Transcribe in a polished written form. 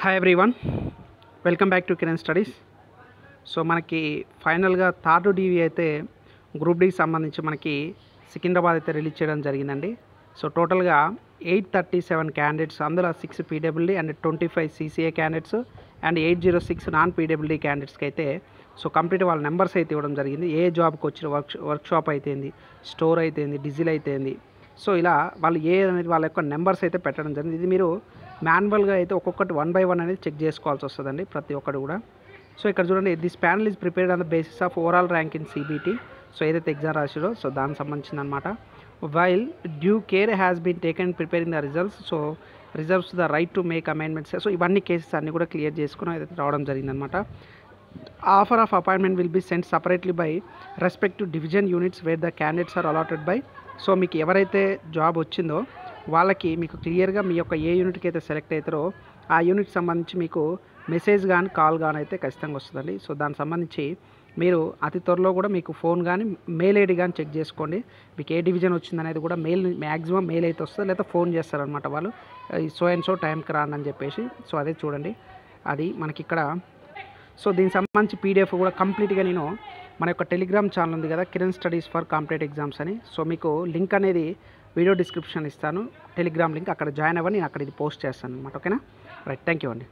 Hi everyone, welcome back to Kiran studies. So మనకి ఫైనల్గా third DV అయితే గ్రూప్ డీకి సంబంధించి మనకి సికింద్రాబాద్ అయితే రిలీజ్ చేయడం జరిగిందండి. సో టోటల్గా 837 క్యాండిడేట్స్, అందులో 6 PWD and 25 CCA candidates and 806 non PWD క్యాండిడేట్స్కి అయితే సో కంప్లీట్ వాళ్ళ నెంబర్స్ అయితే ఇవ్వడం జరిగింది. ఏ జాబ్కి వచ్చిన వర్క్షాప్ అయితేంది, స్టోర్ అయితేంది, డీజిల్ అయితేంది, సో ఇలా వాళ్ళు ఏ అనేది వాళ్ళ యొక్క నెంబర్స్ అయితే పెట్టడం జరిగింది. ఇది మీరు మాన్యువల్గా అయితే ఒక్కొక్కటి 1 by 1 అనేది చెక్ చేసుకోవాల్సి వస్తుందండి ప్రతి ఒక్కటి కూడా. సో ఇక్కడ చూడండి, this panel is prepared on the basis of overall rank in CBT. So ఏదైతే ఎగ్జామ్ రాసిరో సో దానికి సంబంధించింది అనమాట. While due care has been taken preparing the results, so reserves the right to make amendments. So ఇవన్నీ cases అన్నీ కూడా clear చేసుకుని ఏదైతే రావడం జరిగిందనమాట. Offer of appointment will be sent separately by respective division units where the candidates are allotted by. So మీకు ఎవరైతే job వచ్చిందో వాళ్ళకి మీకు క్లియర్గా మీ యొక్క ఏ యూనిట్కి అయితే సెలెక్ట్ అవుతారో ఆ యూనిట్ సంబంధించి మీకు మెసేజ్ కానీ కాల్ కానీ అయితే ఖచ్చితంగా వస్తుందండి. సో దానికి సంబంధించి మీరు అతి త్వరలో కూడా మీకు ఫోన్ కానీ మెయిల్ ఐడి కానీ చెక్ చేసుకోండి. మీకు ఏ డివిజన్ వచ్చిందనేది కూడా మ్యాక్సిమం మెయిల్ అయితే వస్తుంది, లేదా ఫోన్ చేస్తారనమాట వాళ్ళు, సో అండ్ సో టైంకి రాండి అని చెప్పేసి. సో అదే చూడండి, అది మనకి ఇక్కడ. సో దీనికి సంబంధించి పీడిఎఫ్ కూడా కంప్లీట్గా నేను మన యొక్క టెలిగ్రామ్ ఛానల్ ఉంది కదా, Kiran studies for competitive exams అని. సో మీకు లింక్ అనేది వీడియో డిస్క్రిప్షన్ ఇస్తాను, టెలిగ్రామ్ లింక్, అక్కడ జాయిన్ అవ్వని నేను అక్కడ ఇది పోస్ట్ చేస్తాను అనమాట. ఓకేనా, రైట్, థ్యాంక్ యూ అండి.